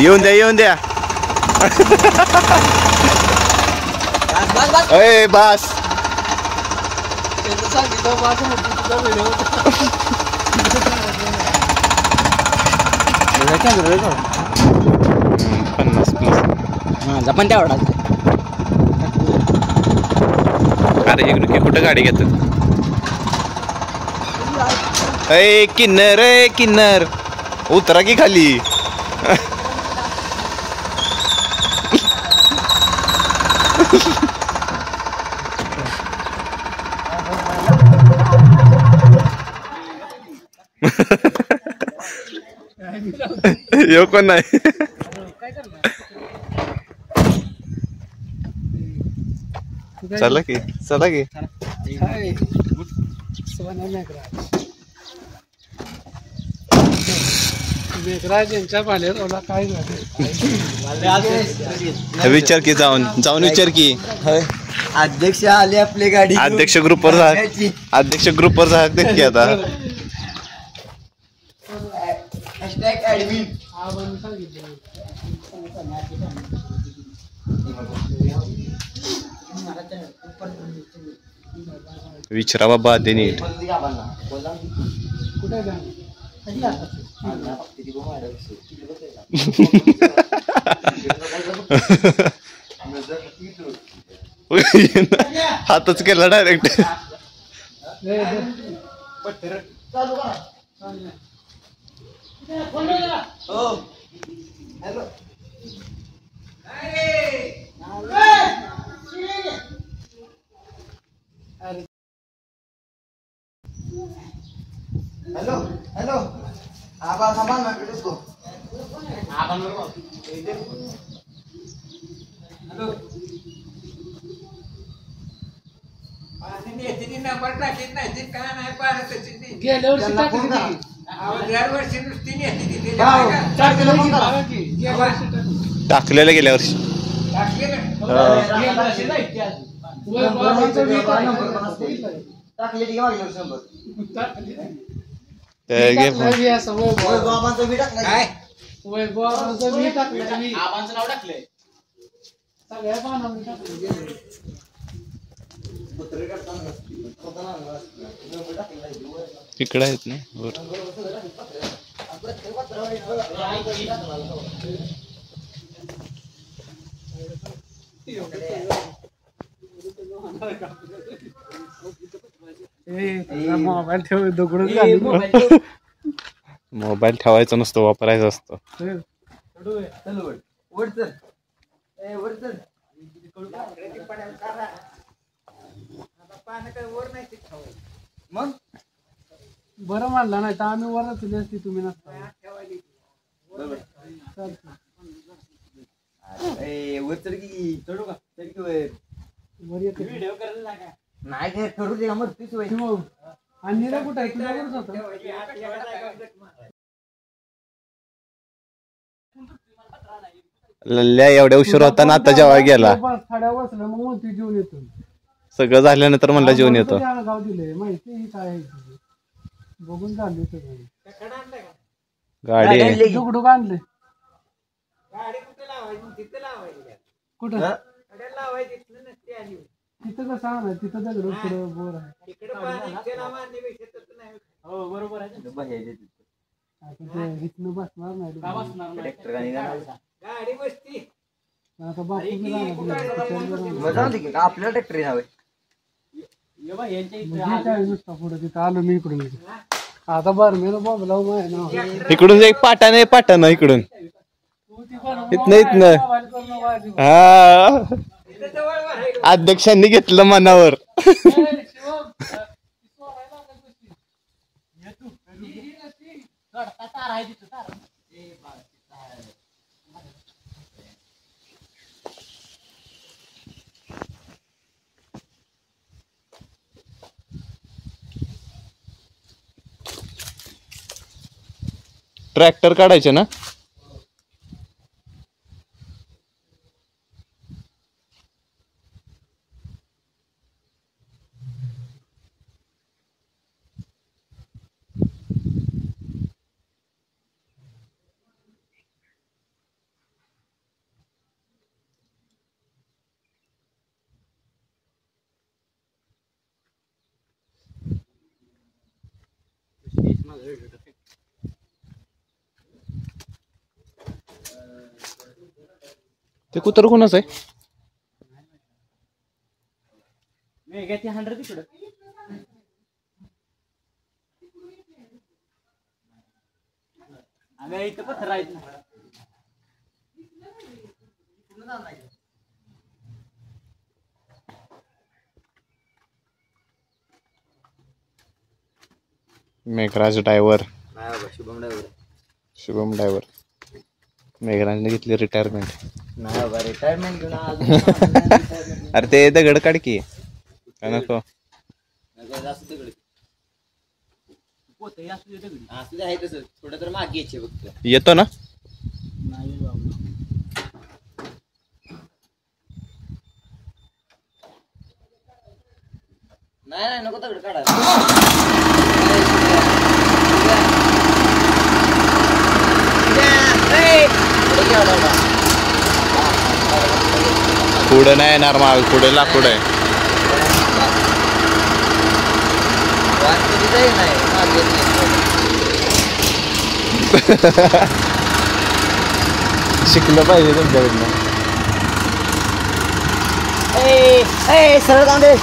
येऊन द्या येऊन द्या. अय बास. पन्नास माझा पण तेवढा. अरे इकडे कुठं गाडी घेतात. अय किन्नर किन्नर उतरा की खाली. यो कोण नाही. चला की चला की. मेघराज यांच्या पाल्याला काय विचार की जाऊन जाऊन विचार की. अध्यक्ष आले आपली गाडी. अध्यक्ष ग्रुपवर अध्यक्ष ग्रुपवर झाले की आता. विचारा बाबा ते नीट. हातच केला डायरेक्ट. हॅलो हॅलो आबा सामान मागेल को. हॅलो नंबर टाकीत नाही काय नाही पाहत. गेल्या वर्षी दरवर्षी नुसती नेते टाकलेलं गेल्या वर्षी. टाकले की मागल्या 100. बाबांचं बी टाकलं काय. आबांचं नाव टाकलंय. सगळ्या पानावर टाकलं. इकडे आहेत ना. मोबाईल ठेव दगडून. मोबाईल ठेवायचा नसतो वापरायचा असतो. मग बरं म्हणलं नाही तर आम्ही वर तुली असती तुम्ही नसता. नाही करू दे मग तीच वय. आणि निरा कुठं आहे तुझ्यावरच होतं. लल्ल्या एवढ्या उशीर होता ना आता जेव्हा गेला. साड्या बसलं मग ती जेवण येतो. सगळं झाल्यानंतर म्हणला जेवण येतो. गाव दिले माहिती काय बघून झाले सगळं. गाडी दुगडूक आणले. कुठं तिथं कसं आहे तिथं दगड पुढं बोर आहे. बरोबर आहे. इथनं बसणार नाही. आता बापू आपल्याला ट्रॅक्टर हवे. पुढे तिथं आलो मी इकडून. आता बरं मी बॉम्बला आहे ना. इकडून एक पाटा नाही पाटा ना इकडून. इथनं इथनं हा अध्यक्षांनी घेतलं मनावर. ट्रॅक्टर काढायचे ना. ते कुत्र कोणाच आहे? मेघ्याची 100 तिकडं. अगं इथं पत्थर आहेत ना. मेघराज ड्रायव्हर, नाही बाबा, शुभम ड्रायव्हर. शुभम ड्रायव्हर. मेघराजने घेतली रिटायरमेंट. नाही बाबा, रिटायरमेंट घेऊन अजून अरे ते दगड काढ की. काय नको. असं आहे तसं थोडं तर मागे घ्यायचे फक्त. येतो ना? नाही बाबा. नाही नको दगड काढा. पुढे नाही येणार माग, पुढे लाकूड आहे. शिकलं पाहिजे तुमच्याकडनं. सरळ कांदे.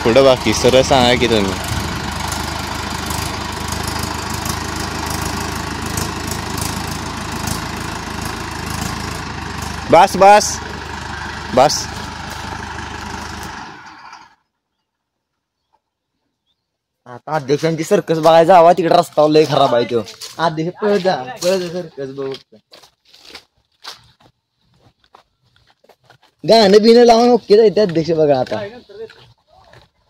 पुढं बाकी सरळ सांगा की तुम्ही. बस बस बस. आता अध्यक्षांची सर्कस बघायला जावा, तिकडे रस्ता लय खराब आहे तो. अध्यक्ष पळत जा सर्कस बघ. गाणं बिणं लावून ओके जायचे अध्यक्ष बघा. आता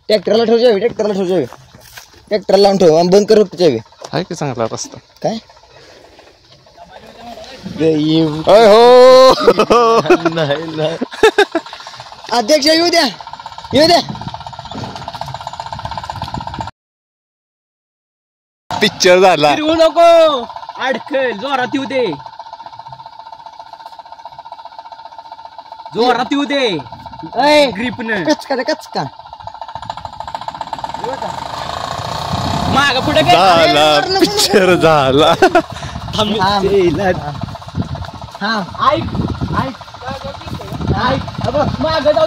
ट्रॅक्टरला ठेव जावे, ट्रॅक्टरला लावून ठेव आणि बंद कर जावे. आहे की चांगला रस्ता. काय अय हो. नाही अध्यक्ष येऊ द्या. पिक्चर झाला. फिरवू नको, अडकल. जोरात येऊ दे, जोरात येऊ दे. ग्रिपनं कचका माग पुढे झाला पिक्चर झाला. माग जाऊ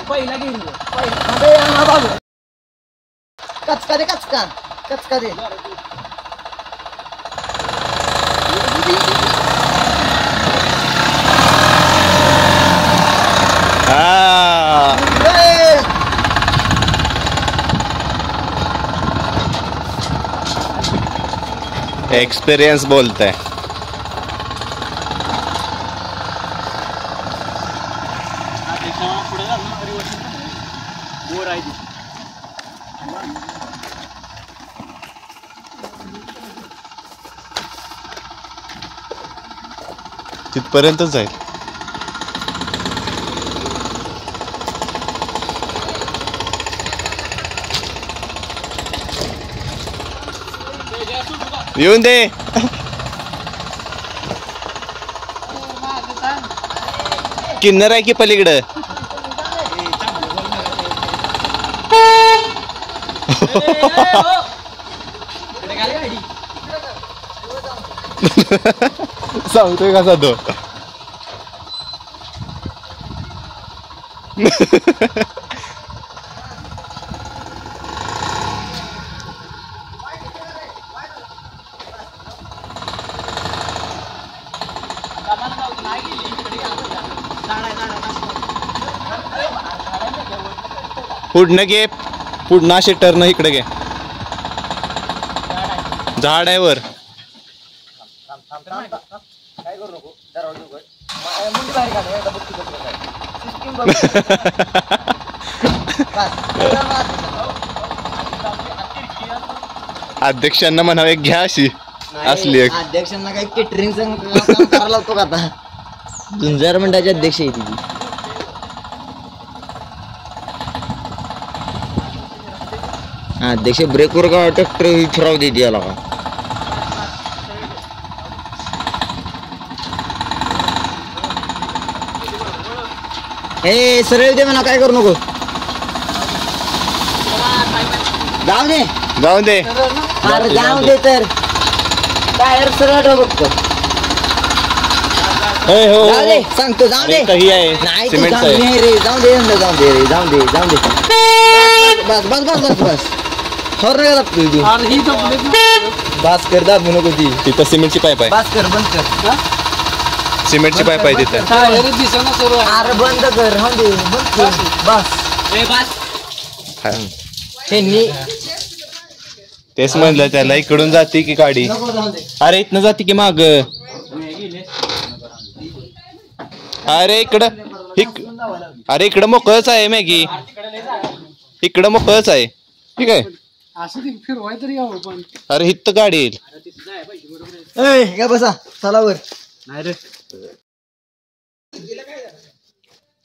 पहिला गेली. कचका दे. एक्सपीरियंस बोलते. तिथपर्यंतच जाईल. येऊन दे. किन्नर आहे की पलीकडं. सांगतोय कसा तो. पुढनं घे, पुढनं असे टर्न इकडे घे. झाड आहे वर. काय करू नको, दरवाजा उघड. मुंडी बाहेर काढ, एकदा बघ तिकडं काय. सिस्टीम बघ. अध्यक्षांना म्हणावे घ्या अशी असली एक. अध्यक्षांना काही केटरिंगचं काम करायला लावतो का आता. 2000 मिनिटाचे अध्यक्ष आहे तिथे. अध्यक्ष ब्रेकवर का ट्रॅक्टर फिराव देते याला का. ए सरळ दे म्हणा, काय करू नको. जाऊ दे. जाऊ दे. अरे जाऊ दे तर. टायर सरळ ठेव बघतो. होय, हो जाऊ दे सांगतो, जाऊ दे. काही आहे नाही तू सिमेंटचं जाऊ आहे. दे रे, जाऊ दे रे, जाऊ दे रे, जाऊ दे, जाऊ दे. बस बस बस बस बस. हॉर्न का दाबतोय तू? अरे ही तर बस कर, दाबू नको ती. तिथं सिमेंटची पाईप आहे. बस कर, बंद कर. सिमेंटची पाईप आहे तिथं. टायर दिसना सर्व. अरे बंद कर, हो दे, बंद कर. बस हा. त्यांनी तेच म्हणलं त्याला, इकडून जाते की गाडी. नको जाऊ दे. अरे इथनं जाते की माग. अरे अरे इकडं मोकळच आहे मॅगी. इकडं मोकळच आहे. ठीक आहे. असं ते फिरवाय तरी यावं पण. अरे इथं गाडी येईल. ए काय बसा, चला वर.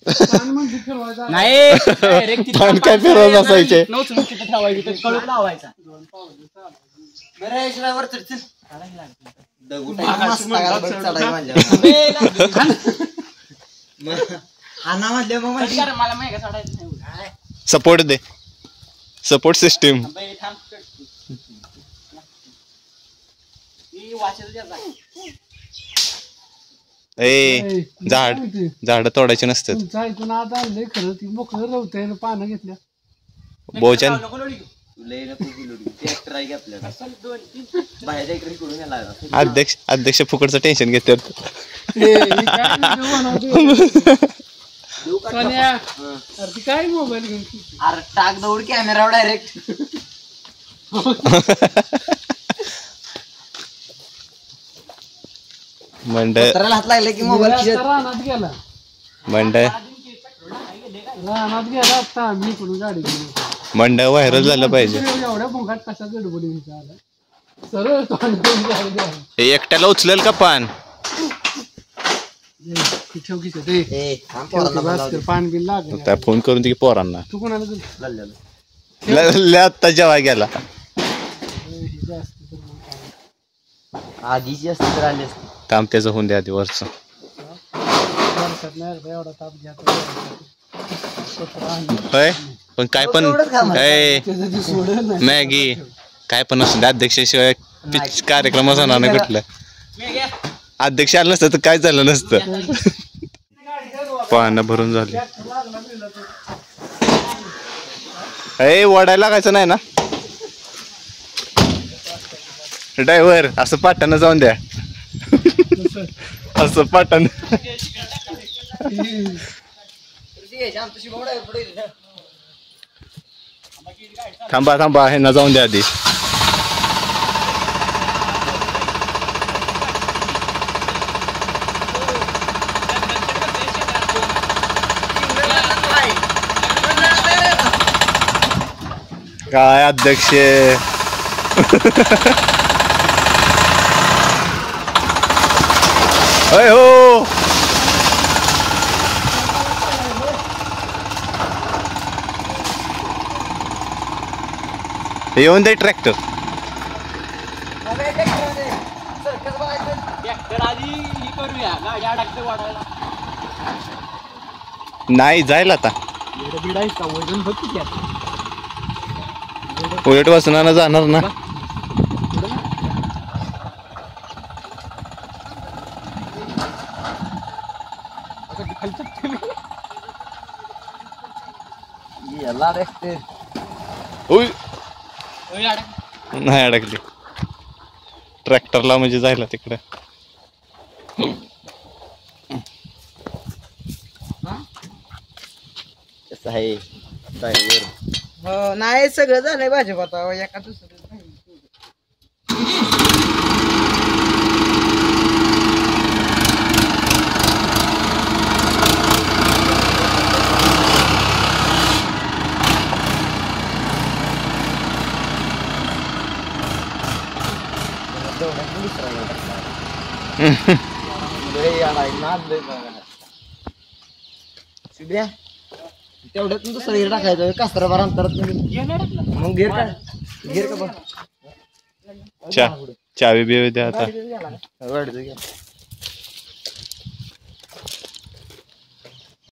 पान म्हणजे फिरवायचा. पान काय फिरवून असायचे. सपोर्ट दे, सपोर्ट सिस्टीम. ए झाड तोडायचे नसतात. तुमच्या ऐकून आता आणलंय खरं, ती मोकळं रवतंय ना, पानं घेतल्या. भोजन अध्यक्ष फुकटचं टेन्शन घेतात. अरे ती काय मोबाईल घेऊन. अरे टाक दौड कॅमेरा डायरेक्ट. हात लागला की मोबाईल रानात गेला. रानात गेला आता आम्ही इकडून गाडी घेऊन. व्हायरल झालं पाहिजे. एवढ्या भोंगाट कशा गडबडी आला. सरळ तोंड घेऊन गाडी द्या. हे एकट्याला उचलेल का पान. ठेव की ते. पान बिन लागलं. त्या फोन करून ती पोरांना. तू कोणाला आता जेव्हा गेला. आधीची असती तर आली असती. काम त्याचं होऊन द्या आधी वरचं. एवढा ताप घ्या. होय पण काय पण मॅगी काय पण असू द्या, अध्यक्षाशिवाय कार्यक्रमच होणार नाही कुठलं. अध्यक्ष आलं नसतं तर काय झालं नसतं. पानं भरून झाली. वडायला लागायचं नाही ना ड्रायव्हर. असं पाटानं जाऊन द्या. असं पाटानं. थांबा हे ना जाऊन द्या आधी. काय अध्यक्ष. होय हो. येऊन दे ट्रॅक्टर. नाही जाईल आता. उलट वासनानं जाणार ना. नाही अडकली. ट्रॅक्टरला म्हणजे जायला तिकडे. कसं आहे ड्रायव्हर. नाही सगळं झालंय भाजप आता. एका दुसरं तेवढ्यात दुसरं गिर टाकायचं. कास्त्र बार अंतरात मग गिर का गिर का बघ. चावी बिवी द्या आता.